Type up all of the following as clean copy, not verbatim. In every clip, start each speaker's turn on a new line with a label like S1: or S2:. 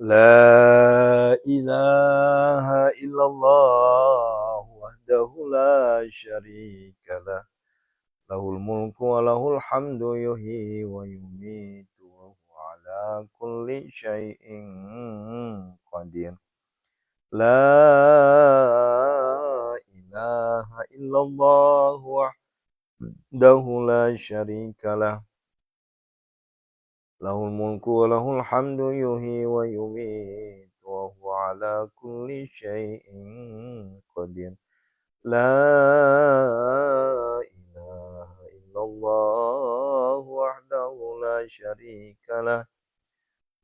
S1: لا إله إلا الله وحده لا شريك له له الملك وله الحمد يحيي ويميت وهو على كل شيء قدير لا إله إلا الله وحده لا شريك له له الملك وله الحمد يحيي ويميت وهو على كل شيء قدير لا إله إلا الله وحده لا شريك له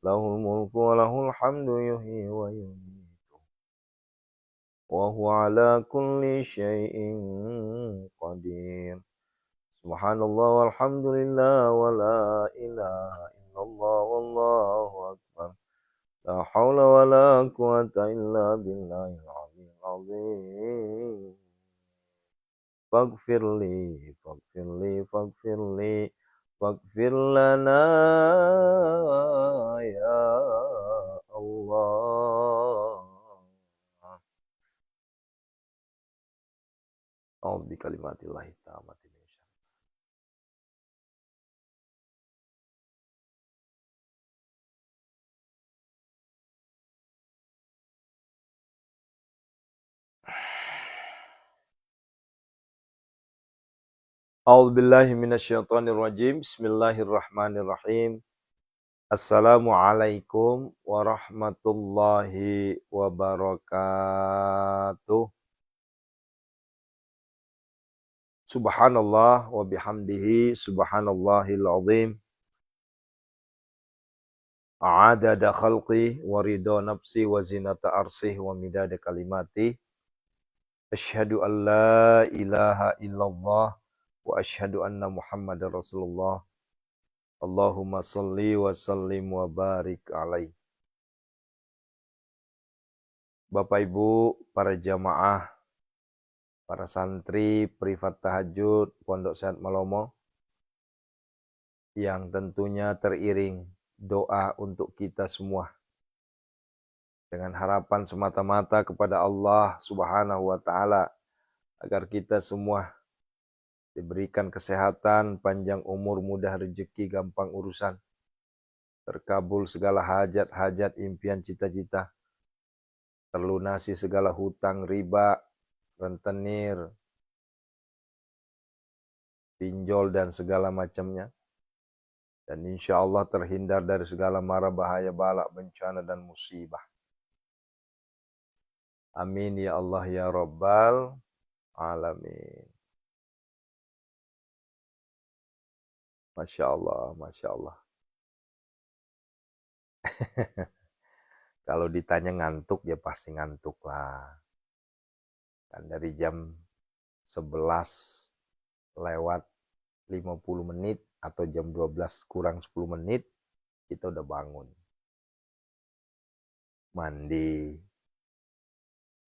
S1: له الملك وله الحمد يحيي ويميت وهو على كل شيء قدير سبحان الله والحمد لله ولا إله إلا الله والله أكبر لا حول ولا قوة إلا بالله العلي العظيم فاغفر لي فاغفر لي فاغفر لي فاغفر لنا يا الله أعوذ بكلمات الله التامة من شر أعوذ بالله من الشيطان الرجيم بسم الله الرحمن الرحيم Assalamualaikum warahmatullahi wabarakatuh. Subhanallah wa bihamdihi subhanallahil azim. A'adada khalqi wa ridha nafsi wa zinata arsih wa midada kalimati. Asyhadu an la ilaha illallah wa asyhadu anna Muhammadar Rasulullah. Allahumma salli wa sallim wa barik alaih. Bapak Ibu, para jamaah, para santri, privat tahajud, Pondok Sehat Malomo, yang tentunya teriring doa untuk kita semua. Dengan harapan semata-mata kepada Allah Subhanahu wa Ta'ala, agar kita semua diberikan kesehatan, panjang umur, mudah rezeki, gampang urusan. Terkabul segala hajat-hajat, impian, cita-cita. Terlunasi segala hutang, riba, rentenir, pinjol, dan segala macamnya. Dan insya Allah terhindar dari segala mara bahaya, bala, bencana, dan musibah. Amin ya Allah ya Rabbal Alamin. Masya Allah, Masya Allah. Kalau ditanya ngantuk, ya pasti ngantuk lah. Kan dari jam 11 lewat 50 menit atau jam 12 kurang 10 menit, kita udah bangun. Mandi,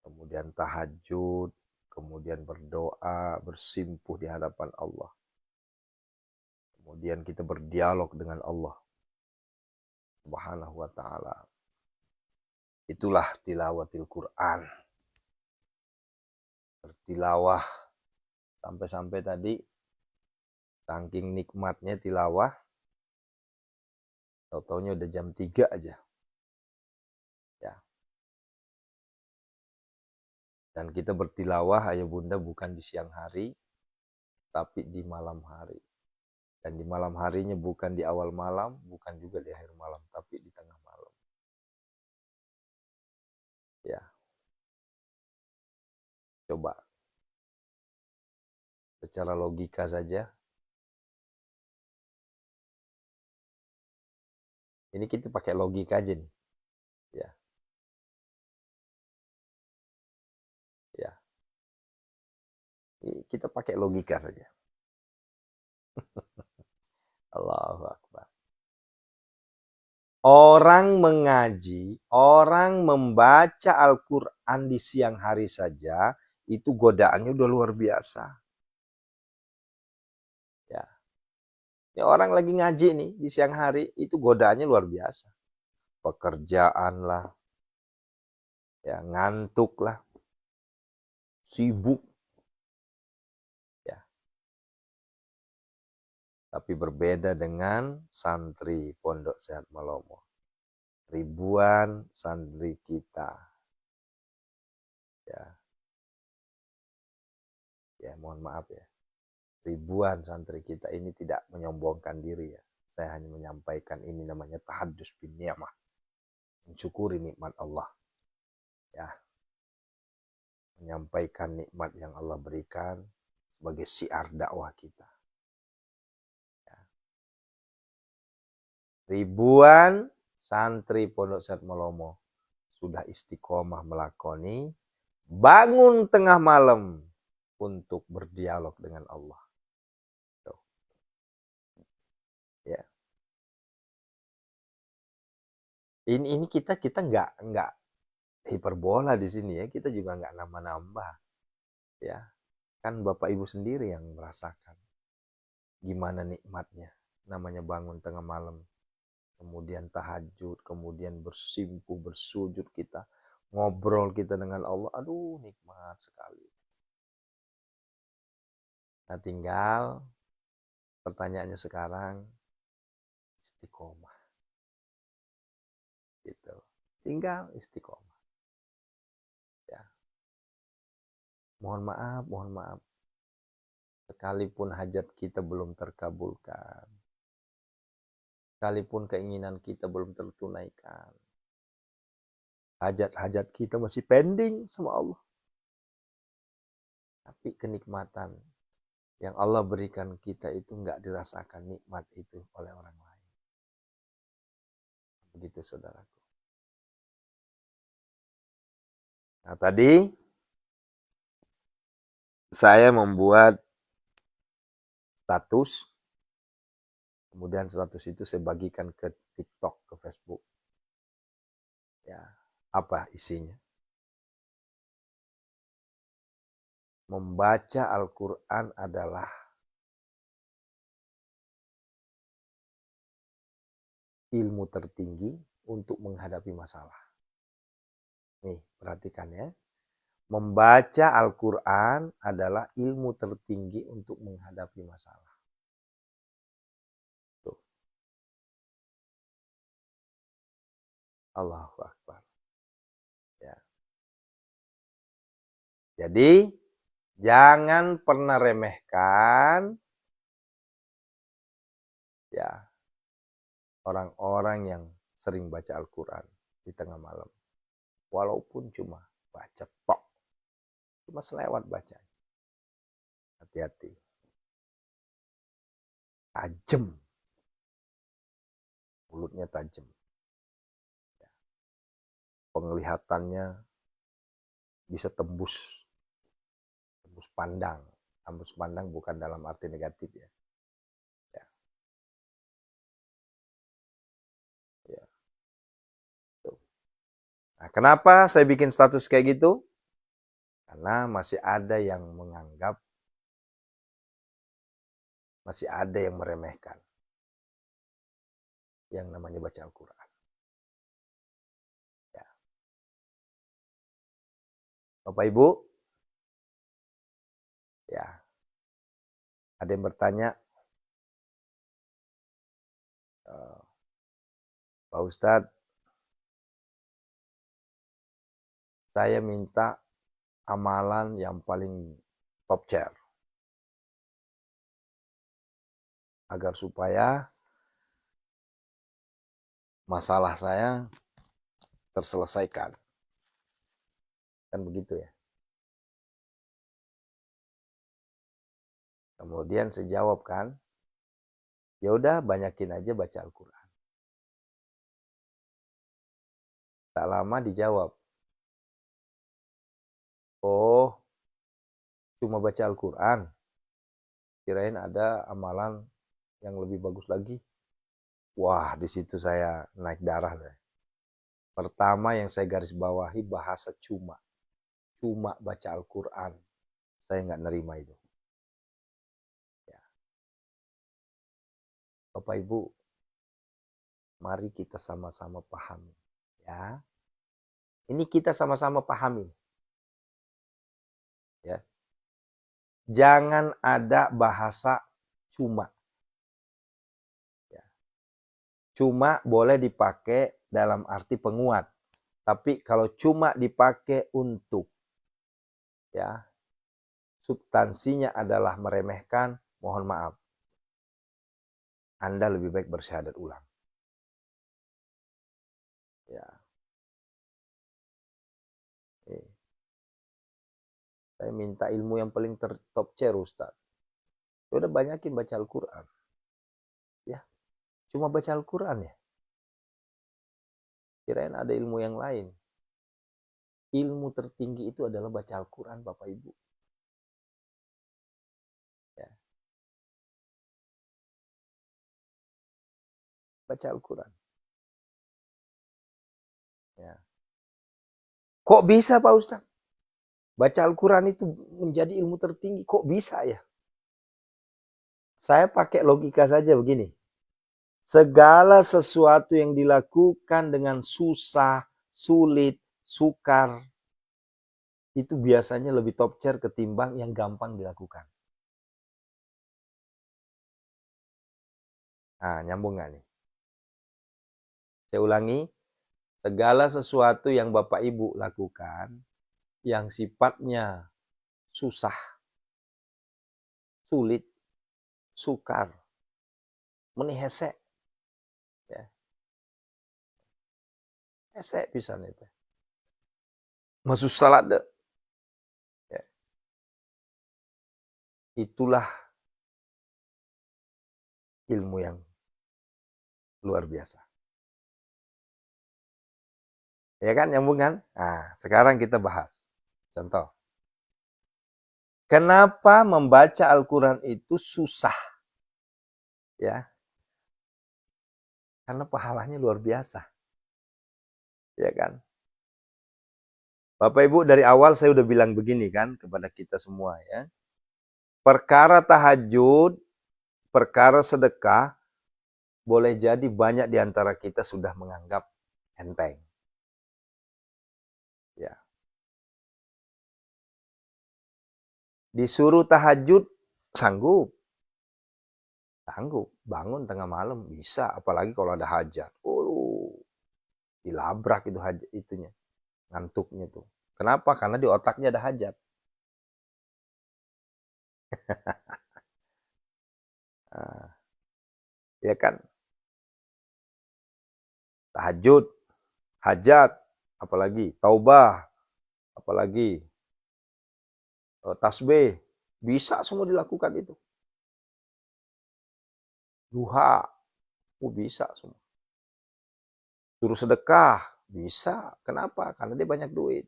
S1: kemudian tahajud, kemudian berdoa, bersimpuh di hadapan Allah. Kemudian kita berdialog dengan Allah Subhanahu wa Ta'ala. Itulah tilawatil Quran. Bertilawah sampai-sampai tadi saking nikmatnya tilawah, tau-taunya udah jam 3 aja. Ya. Dan kita bertilawah ayah bunda bukan di siang hari, tapi di malam hari. Dan di malam harinya bukan di awal malam, bukan juga di akhir malam, tapi di tengah malam. Ya. Coba secara logika saja. Ini kita pakai logika aja nih. Ya. Ya. Ini kita pakai logika saja. Allahu Akbar. Orang mengaji, orang membaca Al-Quran di siang hari saja, itu godaannya udah luar biasa. Ya. Ini orang lagi ngaji nih di siang hari, itu godaannya luar biasa. pekerjaan lah, ya ngantuk lah, sibuk, ya. Tapi berbeda dengan santri Pondok Sehat Malomo. Ribuan santri kita, ya mohon maaf ya. Ribuan santri kita ini tidak menyombongkan diri ya. Saya hanya menyampaikan ini namanya tahadus bin ni'mah. Mensyukuri nikmat Allah. Ya. Menyampaikan nikmat yang Allah berikan sebagai syiar dakwah kita. Ya. Ribuan santri Pondok Sehat Malomo sudah istiqomah melakoni bangun tengah malam untuk berdialog dengan Allah. Tuh. Ya. Ini kita nggak hiperbola di sini ya, kita juga nggak nambah-nambah, ya kan Bapak Ibu sendiri yang merasakan gimana nikmatnya, namanya bangun tengah malam, kemudian tahajud, kemudian bersimpuh, bersujud kita, ngobrol kita dengan Allah, aduh nikmat sekali. Nah tinggal pertanyaannya sekarang, istiqomah, gitu, tinggal istiqomah. Ya. Mohon maaf, sekalipun hajat kita belum terkabulkan, sekalipun keinginan kita belum tertunaikan, hajat-hajat kita masih pending sama Allah. Tapi kenikmatan yang Allah berikan kita itu nggak dirasakan nikmat itu oleh orang lain. Begitu saudaraku. Nah tadi saya membuat status, kemudian status itu saya bagikan ke TikTok, ke Facebook. Ya, apa isinya? Membaca Al-Quran adalah ilmu tertinggi untuk menghadapi masalah. Nih, perhatikan ya. Membaca Al-Quran adalah ilmu tertinggi untuk menghadapi masalah. Tuh. Allahu Akbar. Ya. Jadi, jangan pernah remehkan ya orang-orang yang sering baca Al-Quran di tengah malam. Walaupun cuma baca tok. Cuma selewat baca. Hati-hati. Tajam. Mulutnya tajam. Penglihatannya bisa tembus pandang. Tembus pandang bukan dalam arti negatif ya. Ya. Ya. Tuh. Nah, kenapa saya bikin status kayak gitu? Karena masih ada yang menganggap, masih ada yang meremehkan yang namanya baca Al-Quran. Ya. Bapak Ibu, ya, ada yang bertanya, Pak Ustadz, saya minta amalan yang paling top chair agar supaya masalah saya terselesaikan. Kan begitu ya. Kemudian saya jawab kan, ya udah banyakin aja baca Al-Quran. Tak lama dijawab, oh cuma baca Al-Quran, kirain ada amalan yang lebih bagus lagi. Wah, di situ saya naik darah. Pertama yang saya garis bawahi bahasa cuma baca Al-Quran. Saya nggak nerima itu. Ya. Bapak Ibu, Mari kita sama-sama pahami. Ya. Ini kita sama-sama pahami. Ya. Jangan ada bahasa cuma. Ya. Cuma boleh dipakai dalam arti penguat. Tapi kalau cuma dipakai untuk, ya, substansinya adalah meremehkan, mohon maaf. Anda lebih baik bersyahadat ulang. Ya. Saya minta ilmu yang paling top tier, Ustaz. Ya udah banyakin baca Al-Quran. Ya, cuma baca Al-Quran ya. Kirain ada ilmu yang lain. Ilmu tertinggi itu adalah baca Al-Quran, Bapak Ibu. Ya. Baca Al-Quran. Ya. Kok bisa Pak Ustaz? Baca Al-Quran itu menjadi ilmu tertinggi. Kok bisa ya? Saya pakai logika saja begini. Segala sesuatu yang dilakukan dengan susah, sulit, sukar, itu biasanya lebih top tier ketimbang yang gampang dilakukan. Nah, nyambung nggak nih? Saya ulangi, segala sesuatu yang Bapak Ibu lakukan, yang sifatnya susah, sulit, sukar, menihese, ya, hese bisa nih, masuk salat deh. Ya. Itulah ilmu yang luar biasa. Ya kan, nyambung kan? Nah, sekarang kita bahas. Contoh. Kenapa membaca Al-Quran itu susah? Ya, karena pahalanya luar biasa. Ya kan? Bapak Ibu, dari awal saya udah bilang begini kan kepada kita semua ya. Perkara tahajud, perkara sedekah, boleh jadi banyak di antara kita sudah menganggap enteng. Ya. Disuruh tahajud, sanggup. Sanggup. Bangun tengah malam, bisa. Apalagi kalau ada hajat. Dilabrak itu hajat itunya. Ngantuknya tuh. Kenapa? Karena di otaknya ada hajat. Nah, ya kan? Tahajud, hajat, apalagi taubah, apalagi tasbih, bisa semua dilakukan itu. Duha, bisa semua. Suruh sedekah, bisa. Kenapa? Karena dia banyak duit.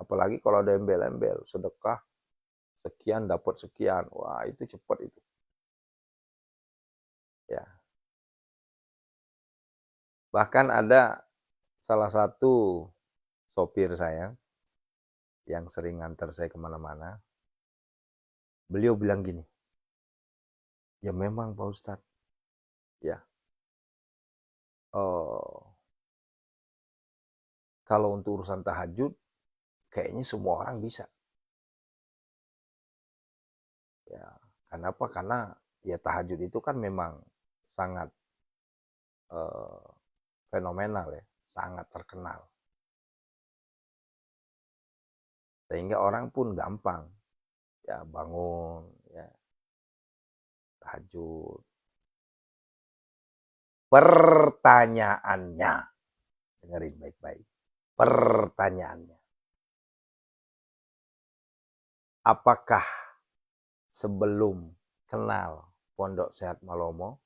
S1: Apalagi kalau ada embel-embel, sedekah sekian dapat sekian. Wah, itu cepat itu. Ya. Bahkan ada salah satu sopir saya yang sering nganter saya kemana-mana. Beliau bilang gini, ya memang Pak Ustadz, ya, kalau untuk urusan tahajud, kayaknya semua orang bisa. Ya, kenapa? Karena ya tahajud itu kan memang sangat fenomenal ya, sangat terkenal. Sehingga orang pun gampang ya bangun, ya tahajud. Pertanyaannya, dengerin baik-baik. Pertanyaannya, apakah sebelum kenal Pondok Sehat Malomo,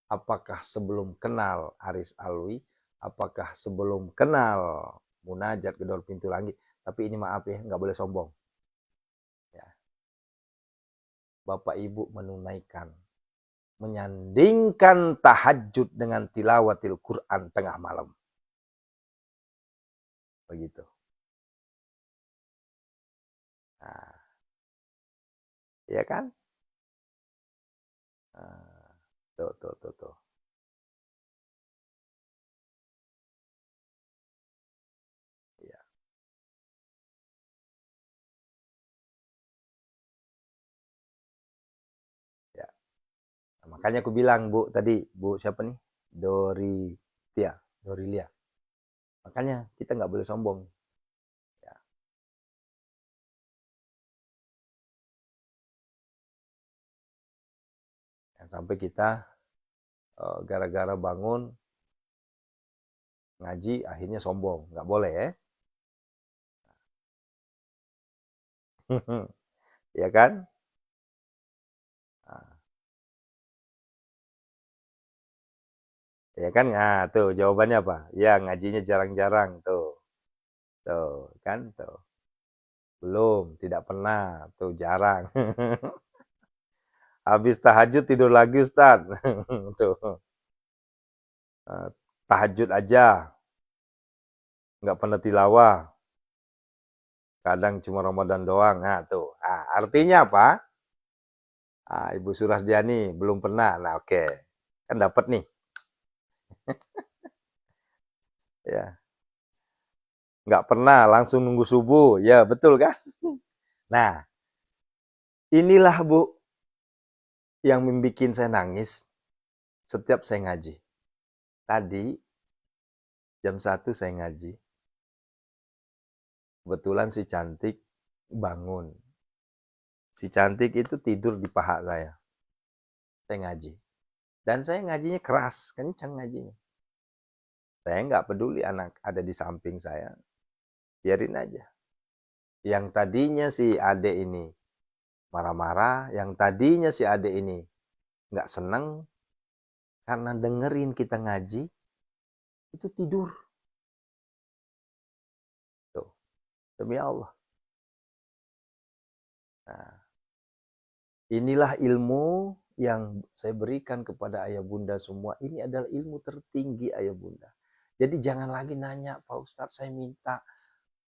S1: apakah sebelum kenal Aris Alwi, apakah sebelum kenal Munajat Gedor Pintu Langit, tapi ini maaf ya, nggak boleh sombong. Ya. Bapak Ibu menunaikan, menyandingkan tahajud dengan tilawatil Quran tengah malam. Begitu. Nah, ya kan? Nah, tuh. Makanya aku bilang, Bu, tadi, Bu siapa nih? Dorilia. Makanya kita nggak boleh sombong. Ya. Sampai kita gara-gara bangun ngaji akhirnya sombong, nggak boleh ya. Ya kan? Nah, ya kan? Nah, tuh jawabannya apa? Ya, ngajinya jarang-jarang tuh. Tuh, kan tuh. Belum, tidak pernah, tuh jarang. Habis tahajud tidur lagi, Ustaz. Tuh. Tahajud aja, nggak pernah tilawah. Kadang cuma Ramadan doang. Nah, tuh. Artinya apa? Ibu Surasdiani belum pernah. Nah, oke. Kan dapat nih. Ya. Nggak pernah langsung nunggu subuh. Ya, betul kan? Nah, inilah Bu yang membuat saya nangis setiap saya ngaji. Tadi jam 1 saya ngaji. Kebetulan si cantik bangun. Si cantik itu tidur di paha saya. Saya ngaji. Dan saya ngajinya keras, kencang ngajinya. Saya nggak peduli anak ada di samping saya. Biarin aja. Yang tadinya si Ade ini marah-marah, yang tadinya si Ade ini nggak seneng, karena dengerin kita ngaji, itu tidur. Tuh, demi Allah. Nah, inilah ilmu yang saya berikan kepada ayah bunda semua. Ini adalah ilmu tertinggi ayah bunda. Jadi jangan lagi nanya, Pak Ustadz saya minta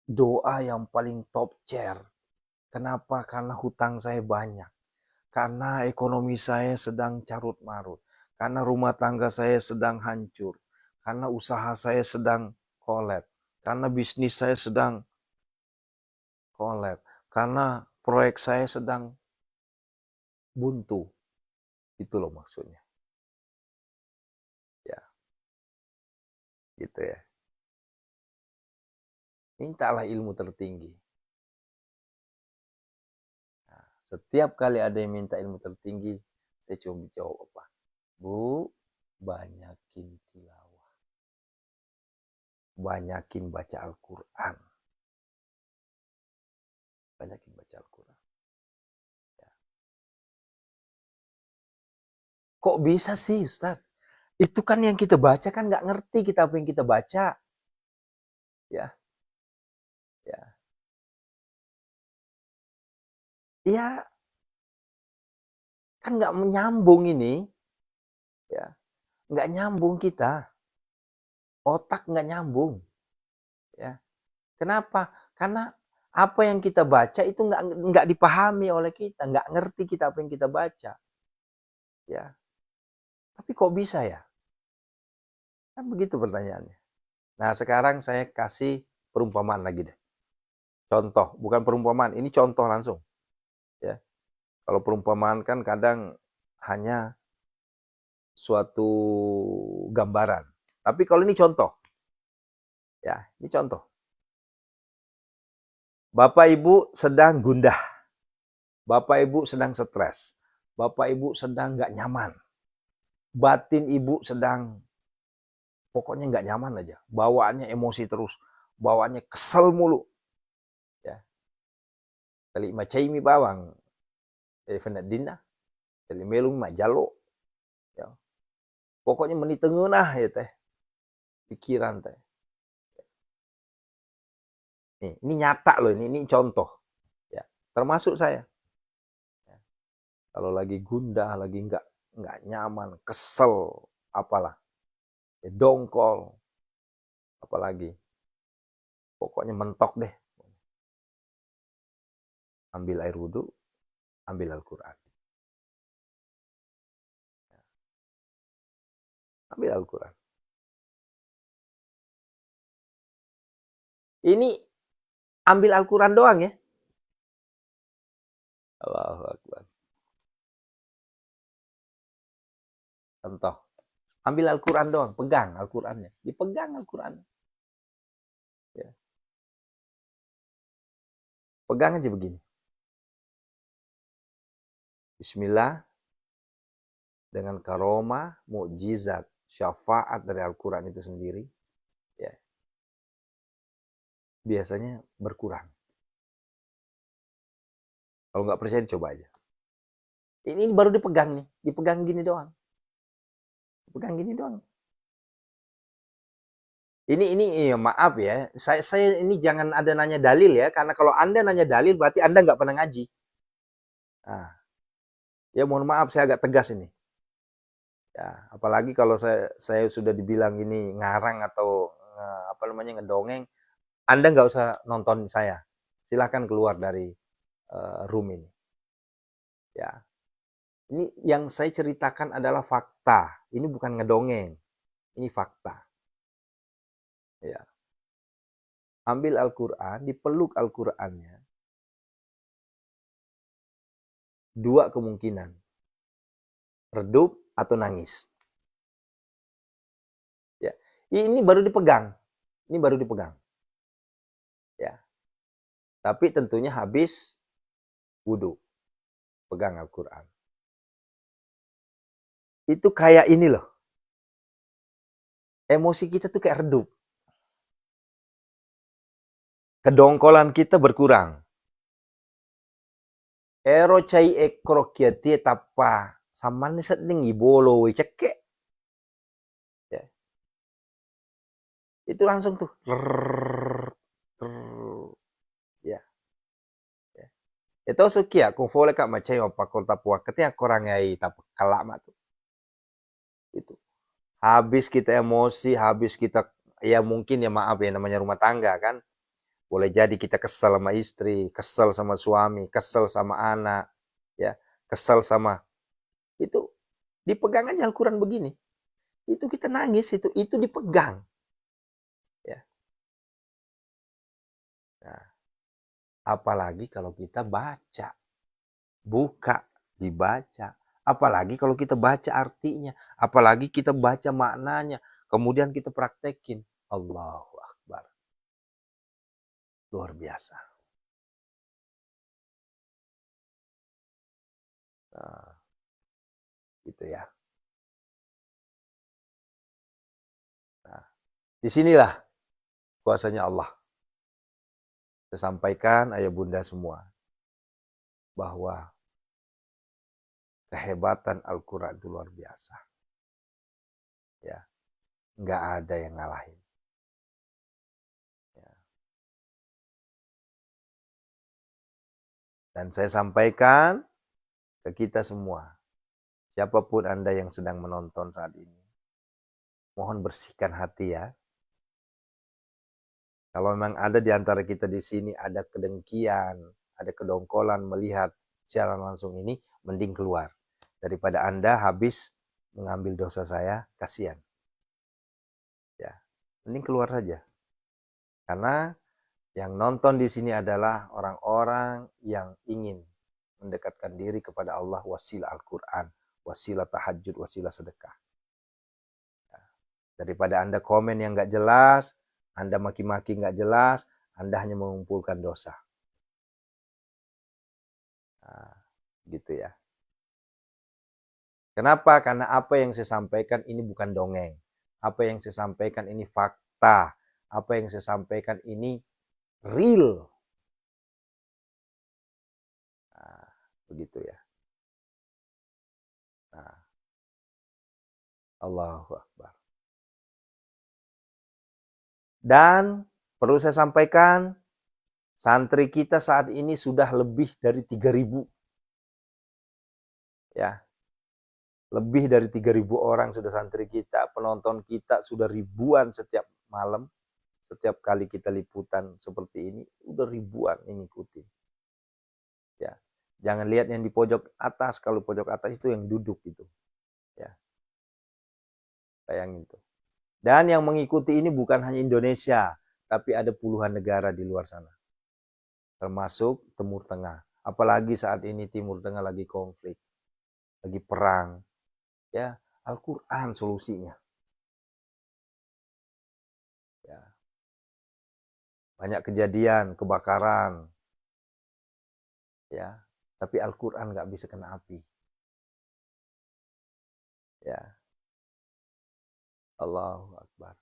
S1: doa yang paling top chair. Kenapa? Karena hutang saya banyak. Karena ekonomi saya sedang carut marut. Karena rumah tangga saya sedang hancur. Karena usaha saya sedang kolab. Karena bisnis saya sedang kolab. Karena proyek saya sedang buntu. Itu loh maksudnya. Ya, gitu ya. Mintalah ilmu tertinggi. Nah, setiap kali ada yang minta ilmu tertinggi, saya cuma jawab apa? Bu, banyakin tilawah. Banyakin baca Al-Quran. Banyakin baca Al-Quran. Ya. Kok bisa sih Ustaz? Itu kan yang kita baca kan nggak ngerti kita apa yang kita baca. Ya, ya. Iya, kan nggak menyambung ini. Ya, nggak nyambung kita. Otak nggak nyambung. Ya. Kenapa? Karena apa yang kita baca itu nggak dipahami oleh kita, nggak ngerti kita apa yang kita baca. Ya. Tapi kok bisa ya? Kan begitu pertanyaannya. Nah, sekarang saya kasih perumpamaan lagi deh. Contoh, bukan perumpamaan, ini contoh langsung. Ya. Kalau perumpamaan kan kadang hanya suatu gambaran. Tapi kalau ini contoh. Ya, ini contoh. Bapak Ibu sedang gundah. Bapak Ibu sedang stres. Bapak Ibu sedang nggak nyaman. Batin Ibu sedang pokoknya nggak nyaman aja. Bawaannya emosi terus. Bawaannya kesel mulu. Ya. Tali macai mi bawang. Tali dina. Tali melung majalo. Ya. Pokoknya menitengenah ya teh. Pikiran teh. Nih, ini nyata loh, ini contoh. Ya, termasuk saya. Ya. Kalau lagi gundah, lagi nggak nyaman, kesel, apalah, ya, dongkol, apalagi, pokoknya mentok deh. Ambil air wudhu, ambil Al-Quran. Ambil Al-Quran. Ini ambil Al-Quran doang ya. Allahu Akbar. Contoh, ambil Al-Quran doang, pegang Al-Qurannya, dipegang Al-Quran. Ya. Pegang aja begini. Bismillah, dengan karomah, mukjizat, syafaat dari Al-Quran itu sendiri, ya, biasanya berkurang. Kalau nggak percaya, coba aja. Ini baru dipegang nih, dipegang gini doang. Dipegang gini doang. Ini iya, maaf ya, saya ini jangan ada nanya dalil ya, karena kalau Anda nanya dalil berarti Anda nggak pernah ngaji. Nah, ya mohon maaf saya agak tegas ini. Ya, apalagi kalau saya sudah dibilang ini ngarang atau apa namanya ngedongeng, Anda nggak usah nonton saya. Silahkan keluar dari room ini. Ya, ini yang saya ceritakan adalah fakta. Ini bukan ngedongeng, ini fakta. Ya, ambil Al-Quran, dipeluk Al-Qurannya. Dua kemungkinan, redup atau nangis. Ya, ini baru dipegang, ini baru dipegang. Ya, tapi tentunya habis wudhu, pegang Al-Quran. Itu kayak ini loh, emosi kita tuh kayak redup. Kedongkolan kita berkurang. Ero cai ekro kiatie tapa saman setning ibolo cekek. Ya. Itu langsung tuh. Ya. Ya. Itu sukia kung fole kak macai opa kota puak ketia korang ai tapi kalama tuh. Itu. Habis kita emosi, habis kita ya mungkin ya maaf ya namanya rumah tangga kan. Boleh jadi kita kesel sama istri, kesel sama suami, kesel sama anak, ya, kesel sama itu dipegang aja Al-Quran begini. Itu kita nangis itu dipegang. Ya. Nah, apalagi kalau kita baca, buka, dibaca. Apalagi kalau kita baca artinya, apalagi kita baca maknanya, kemudian kita praktekin. Allahu Akbar. Luar biasa. Nah, gitu ya. Nah, disinilah kuasanya Allah. Saya sampaikan ayah bunda semua bahwa kehebatan Al-Quran itu luar biasa. Ya, nggak ada yang ngalahin. Ya. Dan saya sampaikan ke kita semua, siapapun Anda yang sedang menonton saat ini, mohon bersihkan hati ya. Kalau memang ada di antara kita di sini ada kedengkian, ada kedongkolan melihat secara langsung ini, mending keluar. Daripada Anda habis mengambil dosa saya, kasihan. Ya, mending keluar saja. Karena yang nonton di sini adalah orang-orang yang ingin mendekatkan diri kepada Allah, wasilah Al-Quran, wasilah tahajud, wasilah sedekah. Daripada Anda komen yang nggak jelas, Anda maki-maki nggak jelas, Anda hanya mengumpulkan dosa. Nah, gitu ya. Kenapa? Karena apa yang saya sampaikan ini bukan dongeng. Apa yang saya sampaikan ini fakta. Apa yang saya sampaikan ini real. Nah, begitu ya. Nah, Allahu Akbar. Dan perlu saya sampaikan, santri kita saat ini sudah lebih dari 3.000. Ya, lebih dari 3.000 orang sudah santri kita, penonton kita sudah ribuan setiap malam, setiap kali kita liputan seperti ini, udah ribuan yang ngikutin. Ya, jangan lihat yang di pojok atas, kalau pojok atas itu yang duduk itu. Ya, bayangin tuh. Dan yang mengikuti ini bukan hanya Indonesia, tapi ada puluhan negara di luar sana. Termasuk Timur Tengah. Apalagi saat ini Timur Tengah lagi konflik, lagi perang. Ya, Al-Quran solusinya. Ya. Banyak kejadian, kebakaran. Ya. Tapi Al-Quran nggak bisa kena api. Ya. Allahu Akbar.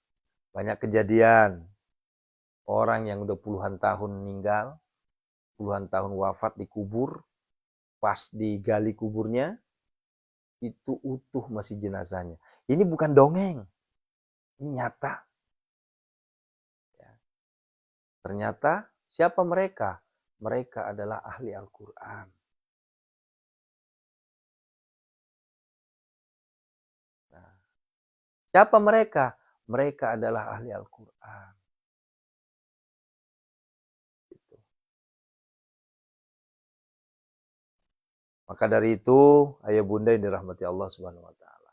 S1: Banyak kejadian. Orang yang udah puluhan tahun meninggal, puluhan tahun wafat dikubur, pas digali kuburnya, itu utuh masih jenazahnya. Ini bukan dongeng. Ini nyata. Ya. Ternyata siapa mereka? Mereka adalah ahli Al-Quran. Nah, siapa mereka? Mereka adalah ahli Al-Quran. Gitu. Maka dari itu, ayah bunda yang dirahmati Allah Subhanahu wa Ta'ala.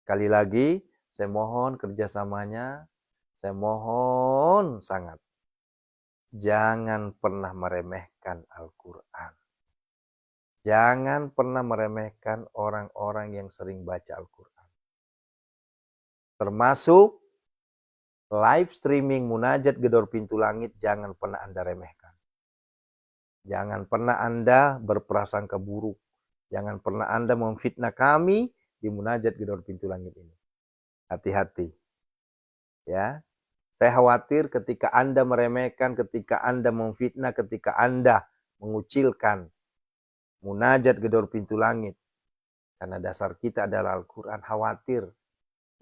S1: Sekali lagi, saya mohon kerjasamanya, saya mohon sangat. Jangan pernah meremehkan Al-Quran. Jangan pernah meremehkan orang-orang yang sering baca Al-Quran. Termasuk live streaming munajat gedor pintu langit, jangan pernah Anda remehkan. Jangan pernah Anda berprasangka buruk. Jangan pernah Anda memfitnah kami di munajat gedor pintu langit ini. Hati-hati. Ya. Saya khawatir ketika Anda meremehkan, ketika Anda memfitnah, ketika Anda mengucilkan munajat gedor pintu langit. Karena dasar kita adalah Al-Quran. Khawatir.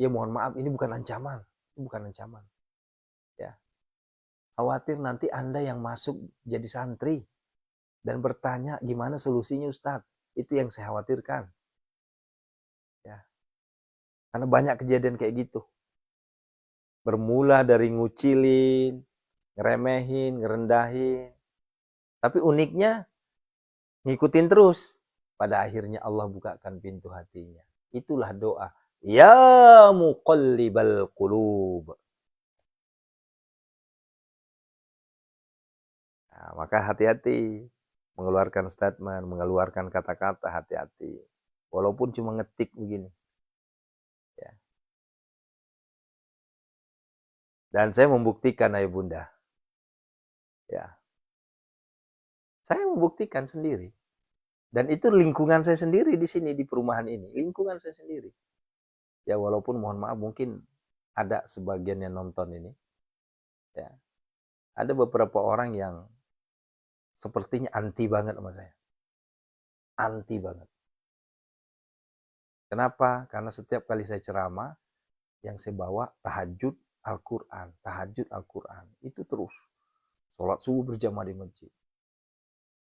S1: Ya mohon maaf, ini bukan ancaman. Ini bukan ancaman. Ya. Khawatir nanti Anda yang masuk jadi santri. Dan bertanya gimana solusinya Ustadz. Itu yang saya khawatirkan. Ya. Karena banyak kejadian kayak gitu. Bermula dari ngucilin, ngeremehin, ngerendahin. Tapi uniknya ngikutin terus. Pada akhirnya Allah bukakan pintu hatinya. Itulah doa. Ya muqallibal qulub. Nah, maka hati-hati. Mengeluarkan statement, mengeluarkan kata-kata, hati-hati. Walaupun cuma ngetik begini. Ya. Dan saya membuktikan ayah bunda. Ya. Saya membuktikan sendiri. Dan itu lingkungan saya sendiri di sini, di perumahan ini. Lingkungan saya sendiri. Ya walaupun mohon maaf mungkin ada sebagian yang nonton ini. Ya. Ada beberapa orang yang sepertinya anti banget sama saya. Anti banget. Kenapa? Karena setiap kali saya ceramah, yang saya bawa tahajud Al-Quran. Tahajud Al-Quran. Itu terus. Sholat subuh berjamaah di masjid.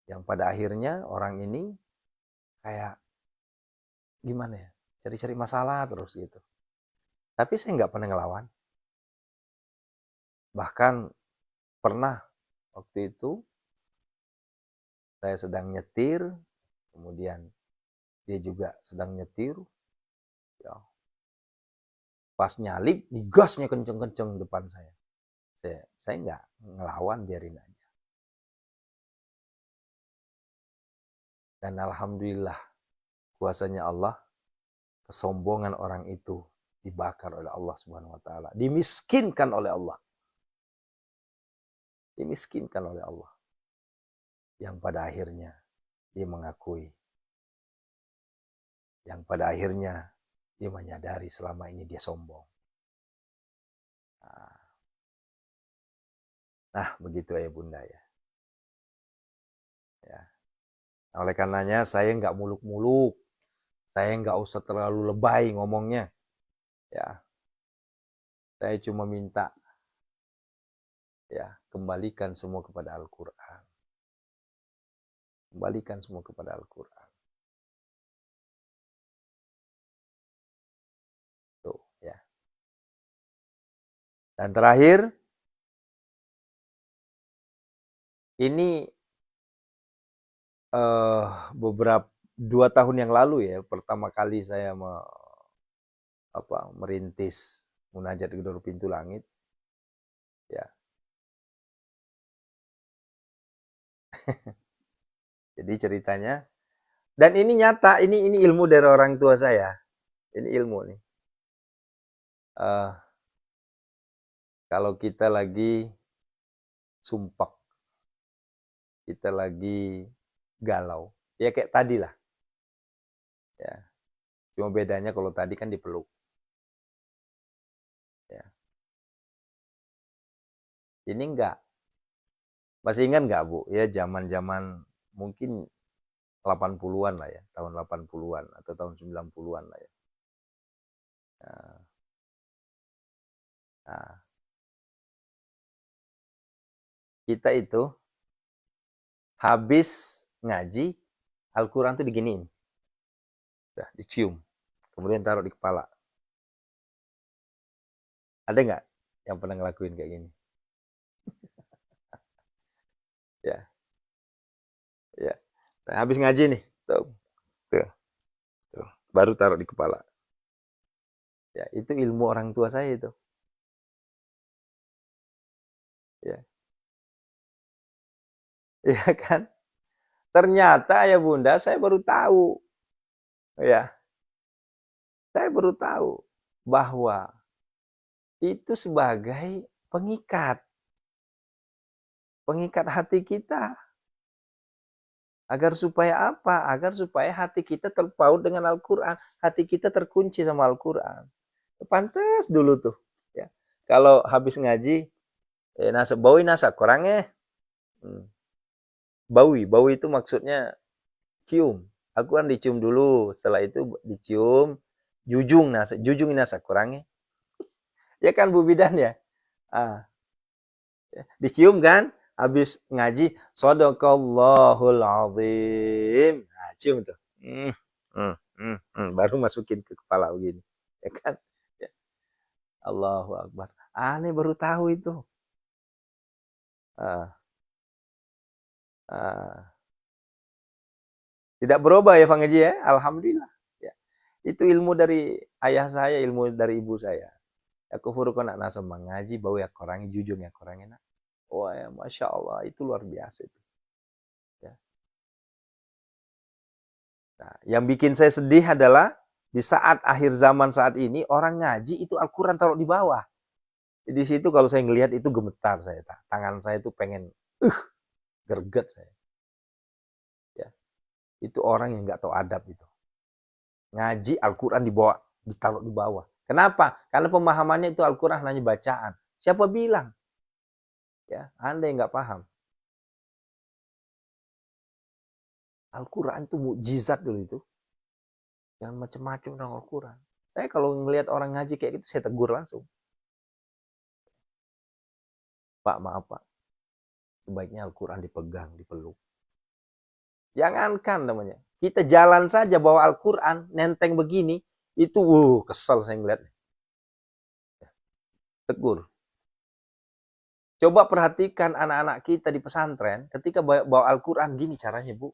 S1: Yang pada akhirnya orang ini kayak gimana ya? Cari-cari masalah terus gitu. Tapi saya nggak pernah ngelawan. Bahkan pernah waktu itu saya sedang nyetir, kemudian dia juga sedang nyetir, ya. Pas nyalip, digasnya kenceng-kenceng depan saya. Saya nggak ngelawan, biarin aja. Dan alhamdulillah, kuasanya Allah, kesombongan orang itu dibakar oleh Allah Subhanahu wa Ta'ala. Dimiskinkan oleh Allah. Dimiskinkan oleh Allah. Yang pada akhirnya dia mengakui. Yang pada akhirnya dia menyadari selama ini dia sombong. Nah begitu ya bunda ya. Ya. Nah, oleh karenanya saya nggak muluk-muluk. Saya nggak usah terlalu lebay ngomongnya. Ya. Saya cuma minta ya kembalikan semua kepada Al-Quran. Kembalikan semua kepada Al-Quran. Tuh ya. Dan terakhir, ini beberapa 2 tahun yang lalu ya, pertama kali saya merintis munajat gedor pintu langit. Ya. Jadi ceritanya, dan ini nyata, ini ilmu dari orang tua saya. Ini ilmu nih. Kalau kita lagi sumpah, kita lagi galau, ya kayak tadi lah. Ya. Cuma bedanya kalau tadi kan dipeluk. Ya. Ini enggak. Masih ingat enggak, Bu? Ya zaman-zaman mungkin 80-an lah ya, tahun 80-an atau tahun 90-an lah ya. Nah, nah, kita itu habis ngaji, Al-Quran itu diginiin. Udah, dicium. Kemudian taruh di kepala. Ada nggak yang pernah ngelakuin kayak gini? Ya, ya. Nah, habis ngaji nih, tuh, tuh, tuh. Baru taruh di kepala. Ya, itu ilmu orang tua saya itu. Ya, ya kan? Ternyata ya Bunda, saya baru tahu. Ya, saya baru tahu bahwa itu sebagai pengikat. Pengikat hati kita. Agar supaya apa? Agar supaya hati kita terpaut dengan Al-Quran. Hati kita terkunci sama Al-Quran. Pantas dulu tuh. Ya. Kalau habis ngaji, nasa, bawi nasa kurangnya. Bawi. Bawi itu maksudnya cium. Al-Quran dicium dulu. Setelah itu dicium. Jujung nasa. Jujung nasa kurangnya. Ya kan Bu Bidan ya? Ah. Dicium kan? Habis ngaji, Shadaqallahul azim. Nah, cium tuh. Baru masukin ke kepala begini. Ya kan? Ya. Allahu Akbar. Aneh baru tahu itu. Ah, ah. Tidak berubah ya Bang Haji ya? Alhamdulillah. Ya. Itu ilmu dari ayah saya, ilmu dari ibu saya. Aku furu nak nasa mengaji, bau ya korangnya, jujur ya korangnya. Wah ya, Masya Allah, itu luar biasa itu. Ya. Nah, yang bikin saya sedih adalah di saat akhir zaman saat ini orang ngaji itu Al-Quran taruh di bawah. Di situ kalau saya ngelihat itu gemetar saya, tangan saya itu pengen gerget saya. Ya, itu orang yang nggak tahu adab itu. Ngaji Al-Quran di bawah, ditaruh di bawah. Kenapa? Karena pemahamannya itu Al-Quran hanya bacaan. Siapa bilang? Ya, Anda yang nggak paham. Al-Quran itu mukjizat dulu itu. Jangan macam-macam dengan Al-Quran. Saya kalau ngelihat orang ngaji kayak gitu, saya tegur langsung. Pak, maaf Pak. Sebaiknya Al-Quran dipegang, dipeluk. Jangankan namanya. Kita jalan saja bawa Al-Quran, nenteng begini, itu kesel saya ngeliat. Tegur. Coba perhatikan anak-anak kita di pesantren, ketika bawa Al-Quran, gini caranya Bu.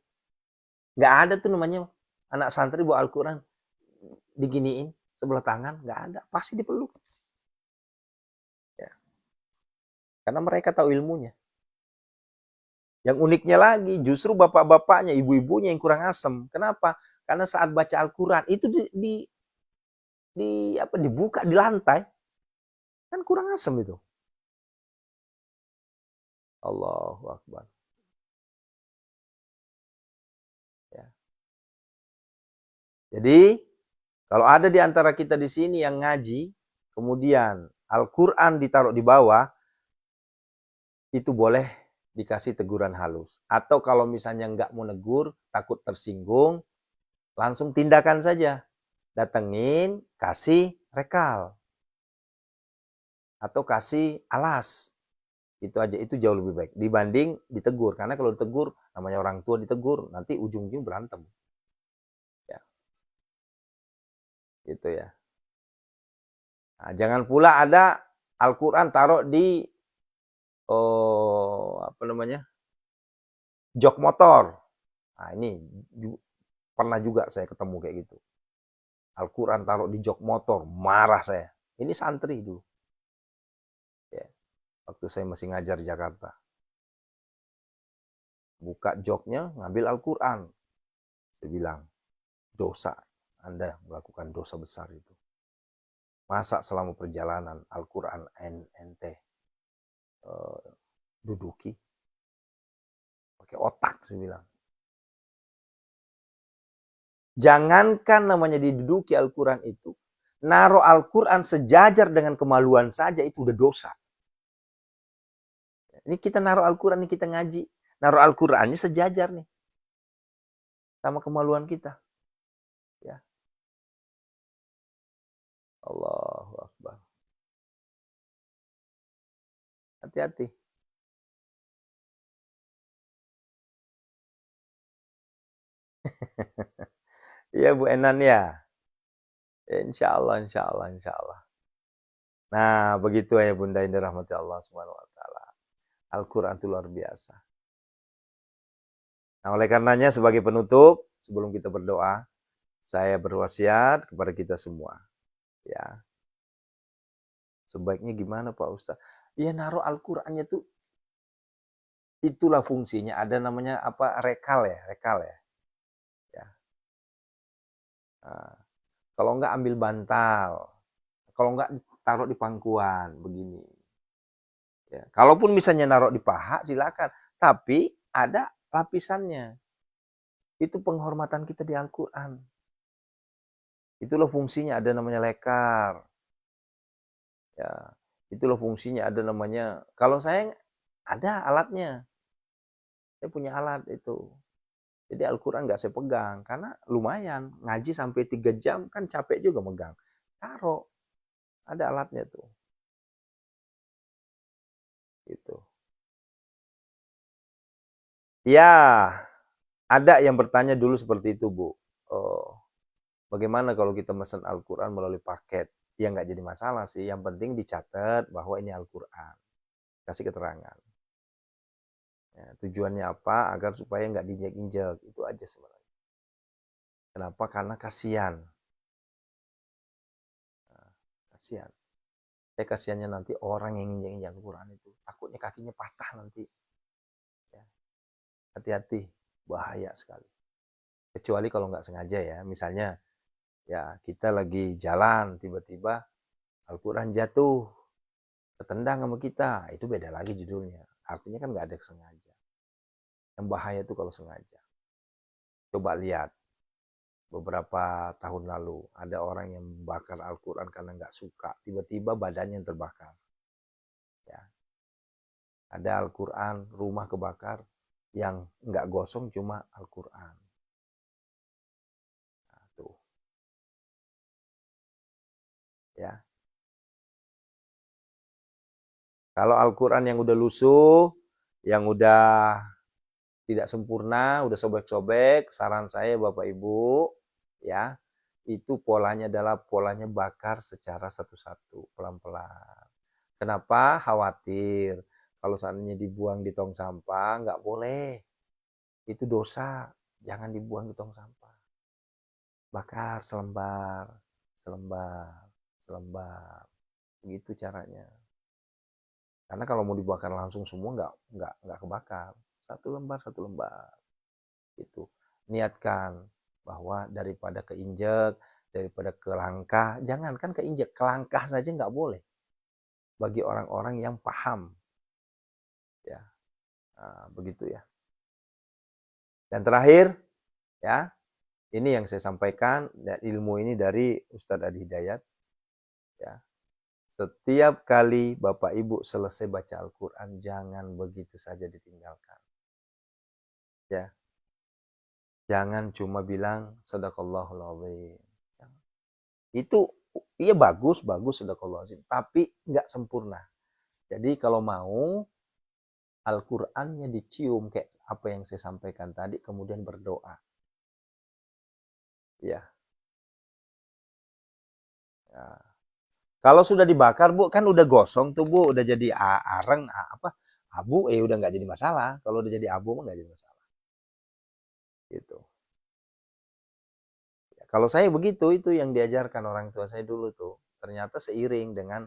S1: Nggak ada tuh namanya anak santri bawa Al-Quran, diginiin, sebelah tangan, nggak ada. Pasti dipeluk. Ya. Karena mereka tahu ilmunya. Yang uniknya lagi, justru bapak-bapaknya, ibu-ibunya yang kurang asem. Kenapa? Karena saat baca Al-Quran, itu dibuka di lantai, kan kurang asem itu. Allahu Akbar. Ya. Jadi, kalau ada di antara kita di sini yang ngaji, kemudian Al-Quran ditaruh di bawah, itu boleh dikasih teguran halus. Atau kalau misalnya nggak mau negur, takut tersinggung, langsung tindakan saja. Datengin, kasih rekal. Atau kasih alas. Itu aja, itu jauh lebih baik. Dibanding ditegur. Karena kalau ditegur, namanya orang tua ditegur, nanti ujung-ujung berantem. Ya, gitu ya. Nah, jangan pula ada Al-Quran taruh di apa namanya, jok motor. Nah ini pernah juga saya ketemu kayak gitu. Al-Quran taruh di jok motor, marah saya. Ini santri dulu. Ya, waktu saya masih ngajar di Jakarta. Buka joknya, ngambil Al-Quran. Saya bilang, dosa. Anda melakukan dosa besar itu. Masa selama perjalanan Al-Quran ente duduki pakai otak, saya bilang. Jangankan namanya diduduki Al-Quran itu, naruh Al-Quran sejajar dengan kemaluan saja itu udah dosa. Ini kita naruh Al-Quran, ini kita ngaji. Naruh Al-Qurannya sejajar nih. Sama kemaluan kita. Ya. Allahu Akbar. Hati-hati. Iya Bu Enan ya. Insya Allah, insya Allah, insya Allah. Nah, begitu ya Bunda yang dirahmati Allah Subhanahu wa taala. Al-Qur'an itu luar biasa. Nah, oleh karenanya sebagai penutup, sebelum kita berdoa, saya berwasiat kepada kita semua. Ya. Sebaiknya gimana Pak Ustaz? Ya naruh Al-Qur'annya tuh itulah fungsinya. Ada namanya apa? Rekal ya. Ya. Nah, kalau enggak ambil bantal. Kalau enggak taruh di pangkuan begini. Ya. Kalaupun misalnya naruh di paha silakan, tapi ada lapisannya. Itu penghormatan kita di Al-Qur'an. Itulah fungsinya, ada namanya lekar. Ya, itulah fungsinya, ada namanya. Kalau saya ada alatnya. Saya punya alat itu. Jadi Al-Qur'an nggak saya pegang karena lumayan ngaji sampai 3 jam kan capek juga megang. Taruh. Ada alatnya tuh. Gitu. Ya, ada yang bertanya dulu seperti itu, Bu. Oh, bagaimana kalau kita mesen Al-Quran melalui paket? Ya nggak jadi masalah sih. Yang penting dicatat bahwa ini Al-Quran. Kasih keterangan. Ya, tujuannya apa? Agar supaya nggak diinjek-injek. Itu aja sebenarnya. Kenapa? Karena kasihan. Nah, kasihan. Saya kasihannya nanti orang yang injek-injek Al-Quran itu. Takutnya kakinya patah nanti. Ya. Hati-hati. Bahaya sekali. Kecuali kalau nggak sengaja ya. Misalnya, ya kita lagi jalan, tiba-tiba Al-Quran jatuh, ketendang sama kita, itu beda lagi judulnya. Artinya kan nggak ada sengaja. Yang bahaya itu kalau sengaja. Coba lihat, beberapa tahun lalu ada orang yang membakar Al-Quran karena nggak suka, tiba-tiba badannya yang terbakar. Ya. Ada Al-Quran, rumah kebakar, yang nggak gosong cuma Al-Quran. Nah, tuh. Ya. Kalau Al-Quran yang udah lusuh, yang udah tidak sempurna, udah sobek-sobek, saran saya Bapak Ibu, ya, itu polanya adalah polanya bakar secara satu-satu, pelan-pelan. Kenapa? Khawatir. Kalau seandainya dibuang di tong sampah, nggak boleh. Itu dosa. Jangan dibuang di tong sampah. Bakar selembar, selembar, selembar. Begitu caranya. Karena kalau mau dibakar langsung semua nggak kebakar. Satu lembar itu. Niatkan bahwa daripada keinjek, daripada kelangkah, jangankan keinjek, kelangkah saja nggak boleh bagi orang-orang yang paham. Ya, nah, begitu ya. Dan terakhir, ya, ini yang saya sampaikan, ilmu ini dari Ustadz Adi Hidayat. Ya, setiap kali Bapak Ibu selesai baca Al-Quran, jangan begitu saja ditinggalkan. Ya, jangan cuma bilang sadaqallahul azim. Itu iya bagus sadaqallahul azim, tapi nggak sempurna. Jadi kalau mau Al-Qur'annya dicium kayak apa yang saya sampaikan tadi, kemudian berdoa. Ya. Ya. Kalau sudah dibakar Bu, kan udah gosong tuh Bu, udah jadi areng apa abu, udah nggak jadi masalah. Kalau udah jadi abu mah nggak jadi masalah. Gitu. Kalau saya begitu, itu yang diajarkan orang tua saya dulu tuh. Ternyata seiring dengan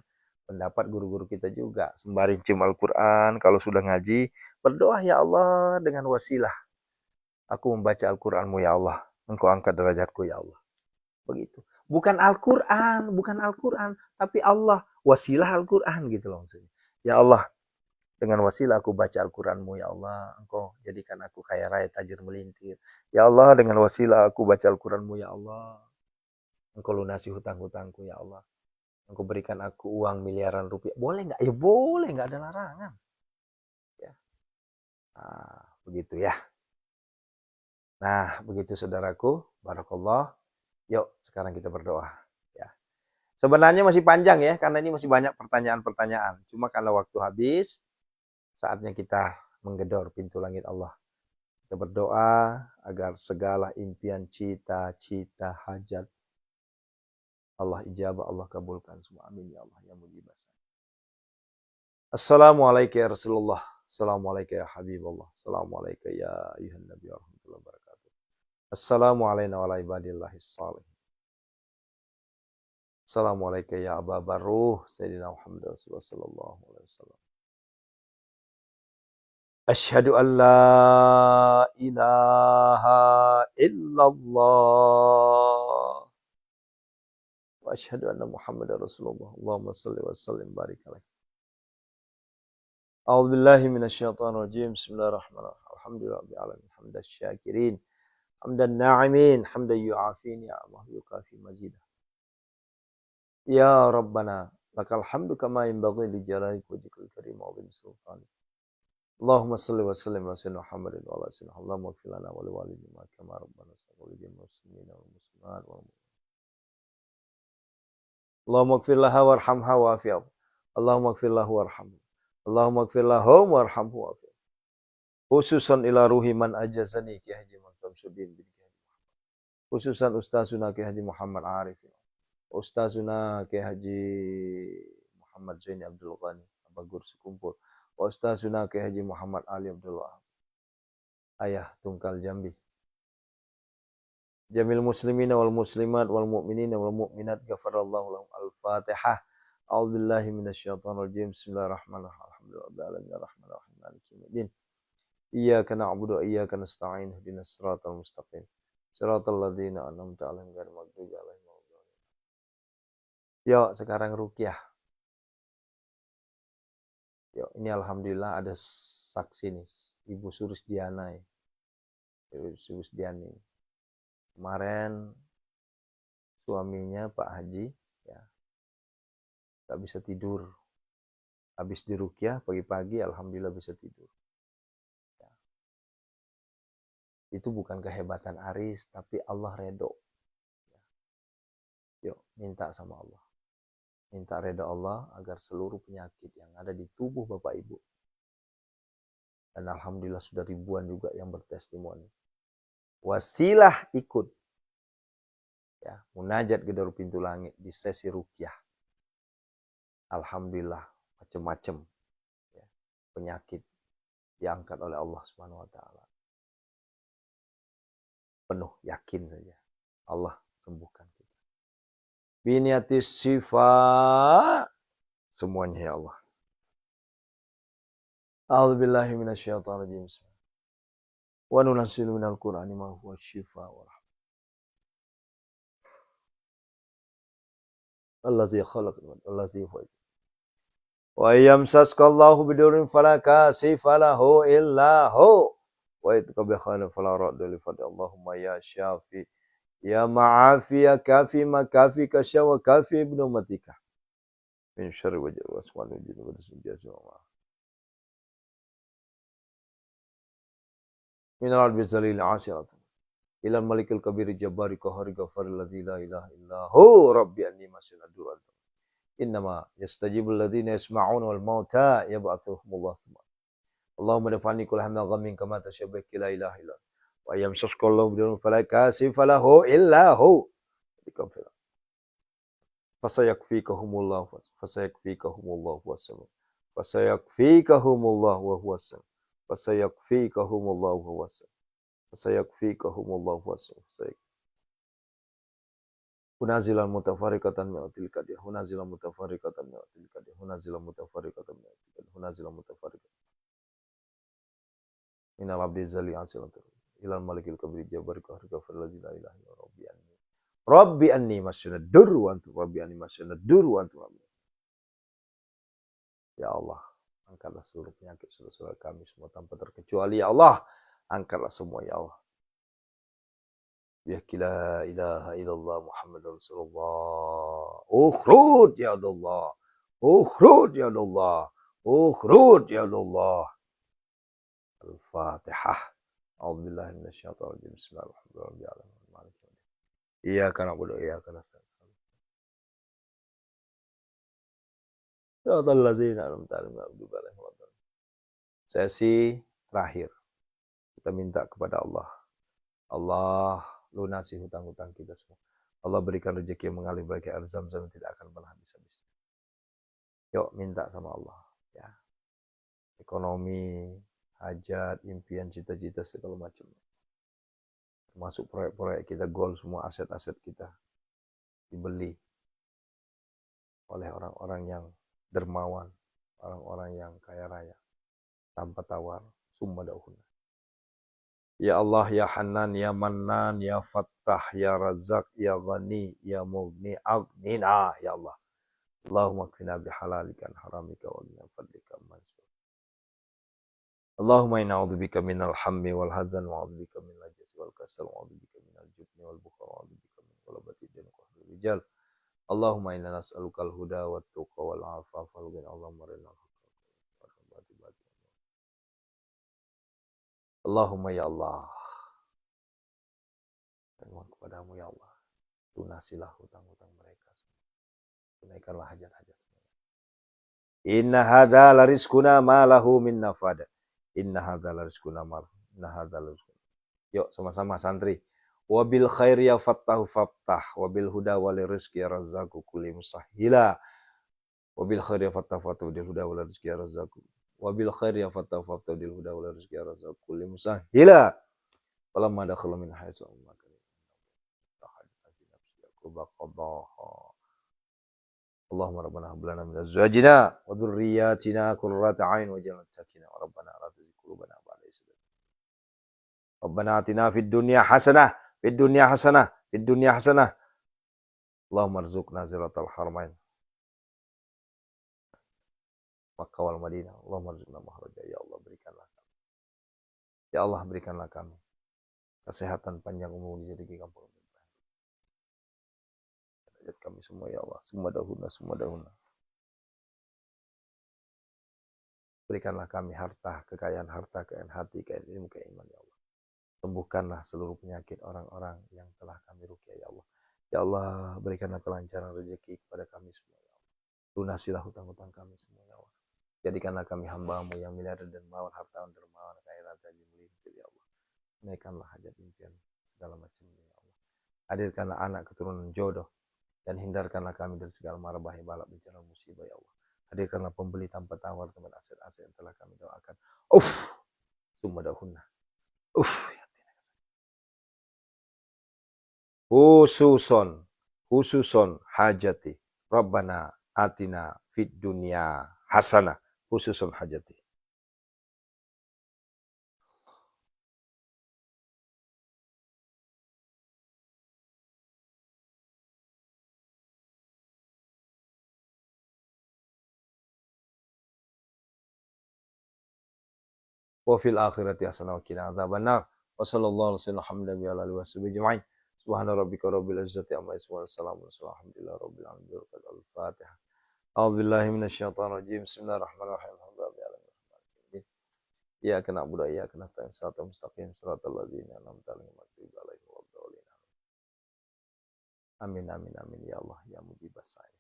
S1: pendapat guru-guru kita juga. Sembari cium Al-Quran, kalau sudah ngaji, berdoa ya Allah dengan wasilah. Aku membaca Al-Quranmu ya Allah. Engkau angkat derajatku ya Allah. Begitu. Bukan Al-Quran, tapi Allah. Wasilah Al-Quran gitu loh maksudnya. Ya Allah, dengan wasilah aku baca Al-Quranmu, ya Allah, Engkau jadikan aku kaya raya tajir melintir. Ya Allah, dengan wasilah aku baca Al-Quranmu, ya Allah, Engkau lunasi hutang-hutangku, ya Allah. Engkau berikan aku uang miliaran rupiah. Boleh nggak? Ya boleh, nggak ada larangan. Ya. Nah, begitu ya. Nah, begitu saudaraku. Barakallah. Yuk, sekarang kita berdoa. Ya. Sebenarnya masih panjang ya, karena ini masih banyak pertanyaan-pertanyaan. Cuma kalau waktu habis, saatnya kita menggedor pintu langit Allah. Kita berdoa agar segala impian, cita-cita, hajat Allah ijabah, Allah kabulkan semua. Amin ya Allah ya mujibah. Assalamualaikum ya Rasulullah. Assalamualaikum ya Habibullah. Assalamualaikum ya ayuhan Nabi wa rahmatullahi wa barakatuh. Assalamualaikum wa ala ibadillahis salihin. Assalamualaikum ya Aba Baruh Sayyidina Muhammad Rasulullah sallallahu alaihi wasallam. Asyhadu an la ilaha illallah wa asyhadu anna Muhammadar Rasulullah. Allahumma shalli wa sallim barik alaihi. A'udzu billahi minasyaitonir rajim. Bismillahirrahmanirrahim. Alhamdulillahirabbil alamin. Hamdan syakirin, hamdan na'imin, hamdan yu'afini ya Allah yukafi mazidah. Ya Rabbana, lakal hamdu kama yanbaghi li jalali wajhikal karim wa 'azimi sultanik. Allahumma shalli wa sallim ala sayyidina Muhammadin wa ala alihi. Allahumma ighfir lana wa li walidina kama rabbana saghira lil muslimina wal muslimat wal mu'minin. Allahumma ighfir laha warhamha wa'afiha. Allahumma ighfir lahu warhamhu. Allahumma ighfir lahum warhamhu wa'afiha. Khususan ila ruhi man ajazani Ki Haji Samsudin bin Ki Haji. Khususan Ustazuna Ki Haji Muhammad Arif. Ustazuna Ki Haji Muhammad Zaini Abdul Ghani Abagur Sekumpul. Ustazuna Ki Haji Muhammad Ali Abdul Wahab. Ayah Tungkal Jambi. Jamil muslimina wal muslimat wal mu'minina wal mu'minat ghafarallahu lahum. Al-Fatihah. A'udzu billahi minasyaitonir rajim. Bismillahirrahmanirrahim. Alhamdulillahirabbil alamin arrahmanir rahim maliki yaumiddin. Iyyaka na'budu wa iyyaka nasta'in ihdinas siratal mustaqim. Siratal ladzina an'amta 'alaihim ghairil maghdubi 'alaihim waladdallin. Yuk, sekarang ruqyah. Yuk, ini alhamdulillah ada saksi nih, Ibu Surisdiana ya. Ibu Surisdiani. Kemarin suaminya Pak Haji ya tak bisa tidur. Habis diruqyah pagi-pagi alhamdulillah bisa tidur. Ya. Itu bukan kehebatan Aris, tapi Allah redho. Ya. Yuk, minta sama Allah. Minta redho Allah agar seluruh penyakit yang ada di tubuh Bapak Ibu. Dan alhamdulillah sudah ribuan juga yang bertestimoni. Wasilah ikut. Ya, munajat gedor pintu langit di sesi ruqyah. Alhamdulillah macam-macam ya, penyakit diangkat oleh Allah Subhanahu wa taala. Penuh yakin saja Allah sembuhkan kita. Biniatis syifa semuanya ya Allah. A'udzubillahi minasyaitonir rajim. Wa nunazzilu minal Qur'ani ma huwa syifa wa rahmah. Allazi khalaq allazi huwa. Wa yamsaskallahu bidurin fala kashifa lahu illa hu. Wa yatqabi khairan fala radda li fadli. Allahumma ya syafi ya ma'afi ya kafi makafi kasya wa kafi ibnu matika. Min syarri wajhi waswani jin wa tasbihu wa min al-bizalil asirat. Ila malikil kabiri jabari qahari ghafaril ladzi la ilaha illa hu rabbi anni masyaddu. Innama yastajibul ladzina yasma'una wal mauta yab'athuhumullah. Allahumma dafani kull hamma ghammin kama tashabbaka la ilaha illa wa yamsaskallahu bidun fala kashifa lahu illa hu. Fasayakfikahumullah fasayakfikahumullah wassalam. Fasayakfikahumullah wa huwassam. Fasayakfikahumullah wa huwassam. Fasayakfikahumullah wa huwassam. Hunazilan mutafarriqatan mi'atil qadir. Hunazilan mutafarriqatan mi'atil qadir. Hunazilan mutafarriqatan mi'atil qadir. Hunazilan mutafarriqatan. Minal abdi zali asilatul. Ilal malikil kabir jabar kahri kafir la ilaha illa rabbi anni. Rabbi anni masyana dur wa antum Rabbi anni masyana dur wa antum Rabbi. Ya Allah, angkatlah seluruh penyakit saudara kami semua tanpa terkecuali. Ya Allah, angkatlah semua ya Allah. Ya la ilaha illallah Muhammad Rasulullah. Ukhrud ya Allah. Ukhrud ya Allah. Ukhrud ya Allah. Al-Fatihah. A'udzu billahi minasyaitonir rajim. Bismillahirrahmanirrahim. Iyyaka na'budu wa iyyaka nasta'in. Shiratal ladzina an'amta 'alaihim ghairil maghdubi 'alaihim. Sesi terakhir. Kita minta kepada Allah. Allah lunasi hutang-hutang kita semua. Allah berikan rezeki yang mengalir bagi air Zam-Zam yang tidak akan pernah habis-habis. Yuk minta sama Allah. Ya. Ekonomi, hajat, impian, cita-cita segala macam. Termasuk proyek-proyek kita, goal semua aset-aset kita dibeli oleh orang-orang yang dermawan, orang-orang yang kaya raya, tanpa tawar, summa dauhun. Ya Allah, ya Hanan, ya Mannan, ya Fattah, ya Razak, ya Ghani, ya Mughni, aghnina, ya Allah. Allahumma kfina bihalalika an haramika wa min fadlika mansur. Allahumma inna a'udzubika minal hammi wal hadzan wa a'udzubika minal ajzi wal kasal wa a'udzubika minal jubni wal bukhli wa a'udzubika min ghalabati din wa qahril rijal. Allahumma inna nas'aluka al-huda wat tuqa wal afafa wal ghina. Allahumma rinal haqqa. Allahumma ya Allah. Mohon kepadamu ya Allah, lunasilah hutang-hutang mereka. Tunaikanlah hajat-hajat mereka. Inna hadza la rizquna ma lahu min nafad. Inna hadza la rizquna ma lahu. Inna hadza la rizquna. Yuk sama-sama santri. Wabil khairi ya fattahu fattah, wabil huda wal rizqi ya razzaqu kulli musahhila. Wabil khairi ya fattahu fattahu bil huda wal rizqi ya razzaqu. Wabil khairi ya fattahu fattahu bil huda wal rizqi ya razzaqu kulli musahhila. Falamma dakhala min haythu amaka. Allahumma rabbana hab lana min azwajina wa dhurriyyatina qurrata a'yun waj'alna lil-muttaqina wa rabbana la tuzigh qulubana ba'da idh hadaytana. Rabbana atina fid dunya hasanah fid dunya hasanah. Allahumma arzuqna ziratal haramain Makkah wal Madinah. Allahumma arzuqna mahraja. Ya Allah berikanlah kami. Ya Allah berikanlah kami kesehatan panjang umur di rezeki kampung. Kami semua ya Allah, semua dahuna. Berikanlah kami harta, kekayaan hati, kekayaan ilmu, kekayaan iman ya Allah. Sembuhkanlah seluruh penyakit orang-orang yang telah kami ruqyah ya Allah. Ya Allah, berikanlah kelancaran rezeki kepada kami semua ya Allah. Lunasilah hutang-hutang kami semua ya Allah. Jadikanlah kami hamba-Mu yang miliarder dan dermawan, hartawan dermawan, kaya raya melintir ya Allah. Tunaikanlah hajat impian segala macamnya ya Allah. Hadirkanlah anak keturunan jodoh. Dan hindarkanlah kami dari segala mara bahaya balak bencana musibah ya Allah. Hadirkanlah pembeli tanpa tawar teman aset-aset yang telah kami doakan. Summa dahunna. Khususon hajati. Rabbana atina fid dunya hasanah. Khususon hajati. Wa fil akhirati hasanah wa qina adzabannar. Wa sallallahu alaihi wa sallam. Subhana rabbika rabbil izzati amma yasifun. Wassalamu alhamdulillahi rabbil alamin. Al-Fatihah. A'udzu billahi minasyaitonir rajim. Bismillahirrahmanirrahim. Alhamdulillahi rabbil alamin. Iyyaka na'budu wa iyyaka nasta'in. Shiratal mustaqim. Shiratal ladzina an'amta 'alaihim ghairil maghdubi 'alaihim waladdallin. Amin amin amin ya Allah ya mujibas sa'i.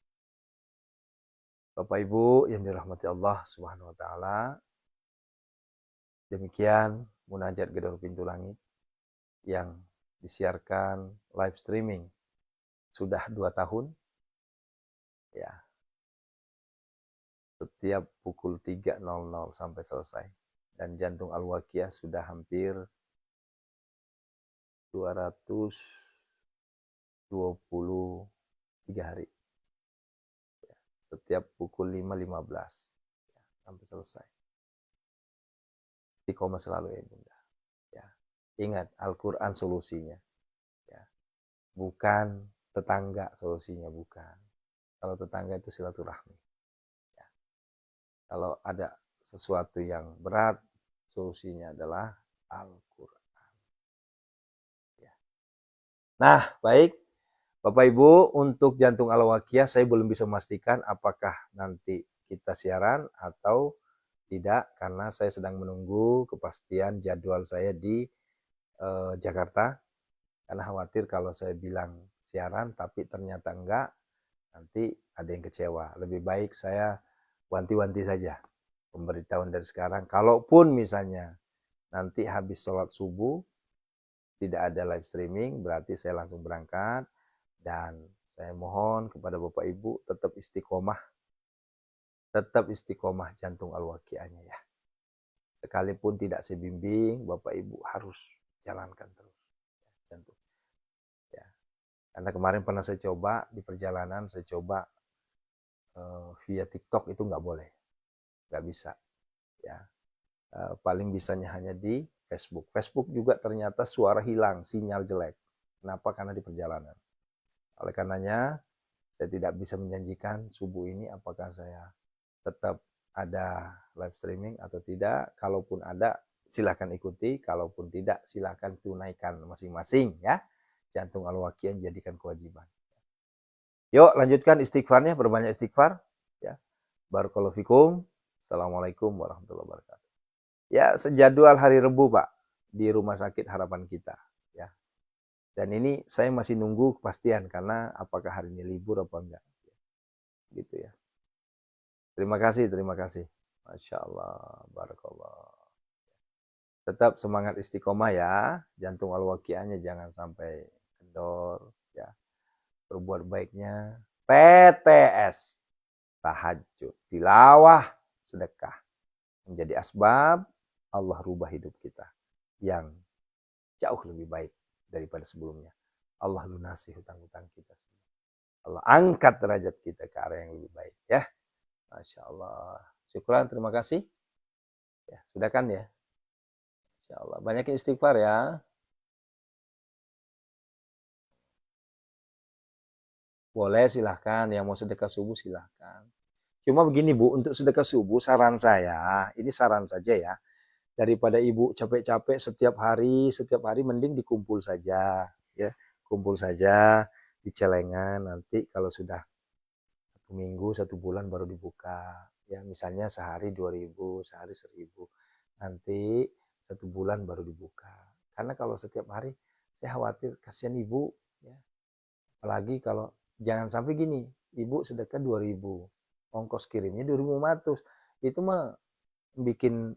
S1: Bapak Ibu yang dirahmati Allah Subhanahu wa taala. Demikian munajat gedor pintu langit yang disiarkan live streaming sudah 2 tahun ya, setiap pukul 3.00 sampai selesai, dan jantung Al-Waqiah sudah hampir 223 hari ya, setiap pukul 5.15 ya, sampai selesai. Istiqomah selalu ya Bunda ya. Ingat, Al-Quran solusinya ya. Bukan tetangga solusinya, bukan. Kalau tetangga itu silaturahmi. Ya. Kalau ada sesuatu yang berat, solusinya adalah Al-Quran. Ya. Nah, baik. Bapak Ibu, untuk Jantung Al-Waqiah saya belum bisa memastikan apakah nanti kita siaran atau tidak, karena saya sedang menunggu kepastian jadwal saya di Jakarta. Karena khawatir kalau saya bilang siaran tapi ternyata enggak, nanti ada yang kecewa. Lebih baik saya wanti-wanti saja, pemberitahuan dari sekarang. Kalaupun misalnya nanti habis sholat subuh tidak ada live streaming, berarti saya langsung berangkat. Dan saya mohon kepada Bapak Ibu tetap istiqomah Jantung Al-Waqiahnya ya. Sekalipun tidak sebimbing, Bapak Ibu harus jalankan terus jantung. Ya. Karena kemarin pernah saya coba di perjalanan, saya coba via TikTok itu nggak boleh, nggak bisa. Ya. Paling bisanya hanya di Facebook. Facebook juga ternyata suara hilang, sinyal jelek. Kenapa? Karena di perjalanan. Oleh karenanya, saya tidak bisa menjanjikan subuh ini apakah saya tetap ada live streaming atau tidak. Kalaupun ada, silakan ikuti. Kalaupun tidak, silakan tunaikan masing-masing ya. Jantung Al-Waqiah jadikan kewajiban. Yuk lanjutkan istighfarnya, berbanyak istighfar ya. Barakallahu fikum. Assalamualaikum warahmatullahi wabarakatuh. Ya, sejadwal hari Rabu, Pak, di Rumah Sakit Harapan Kita ya. Dan ini saya masih nunggu kepastian karena apakah hari ini libur apa enggak. Gitu ya. Terima kasih. Masya Allah, barakallah. Tetap semangat istiqomah ya. Jantung Al-Waqiahnya jangan sampai kendor ya. Berbuat baiknya TTS, tahajud, tilawah, sedekah menjadi asbab Allah rubah hidup kita yang jauh lebih baik daripada sebelumnya. Allah lunasi hutang-hutang kita semua. Allah angkat derajat kita ke arah yang lebih baik ya. Masya Allah. Syukuran, terima kasih. Ya, sudah kan ya? Masya Allah. Banyakin istighfar ya. Boleh silahkan. Yang mau sedekah subuh silahkan. Cuma begini Bu, untuk sedekah subuh saran saya, ini saran saja ya. Daripada Ibu capek-capek setiap hari mending dikumpul saja. Ya, kumpul saja di celengan. Nanti kalau sudah 1 minggu, 1 bulan baru dibuka. Ya, misalnya sehari 2.000, sehari 1.000. Nanti 1 bulan baru dibuka. Karena kalau setiap hari, saya khawatir kasihan ibu. Ya. Apalagi kalau jangan sampai gini, ibu sedekah 2.000, ongkos kirimnya 2.500. Itu mah bikin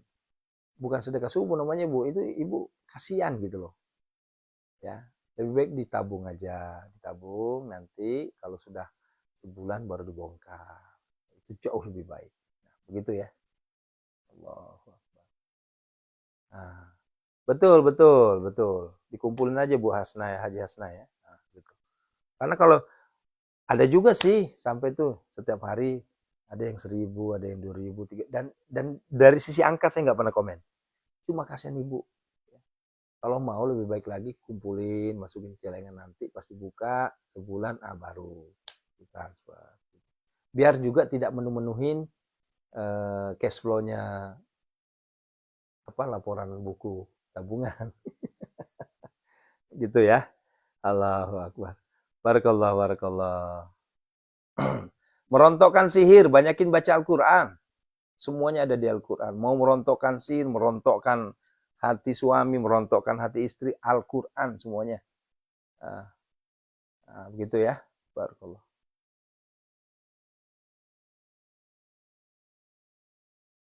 S1: bukan sedekah subuh namanya Bu. Itu ibu kasihan gitu loh. Ya, lebih baik ditabung aja, ditabung nanti kalau sudah sebulan baru dibongkar. Itu jauh lebih baik. Nah, begitu ya. Allahu Akbar. Nah, betul. Dikumpulin aja Bu Hasna ya, Haji Hasna ya. Nah, gitu. Karena kalau ada juga sih sampai tuh setiap hari ada yang 1.000, ada yang 2.000, 3, dan dari sisi angka saya nggak pernah komen. Cuma kasihan ibu. Kalau mau lebih baik lagi kumpulin, masukin celengan, nanti pas dibuka sebulan baru ditransfer. Biar juga tidak menu-menuhin cash flow-nya laporan buku tabungan. Gitu ya. Allahu Akbar. Barakallah. Merontokkan sihir, banyakin baca Al-Quran. Semuanya ada di Al-Quran. Mau merontokkan sihir, merontokkan hati suami, merontokkan hati istri, Al-Quran semuanya. Begitu ya. Barakallah.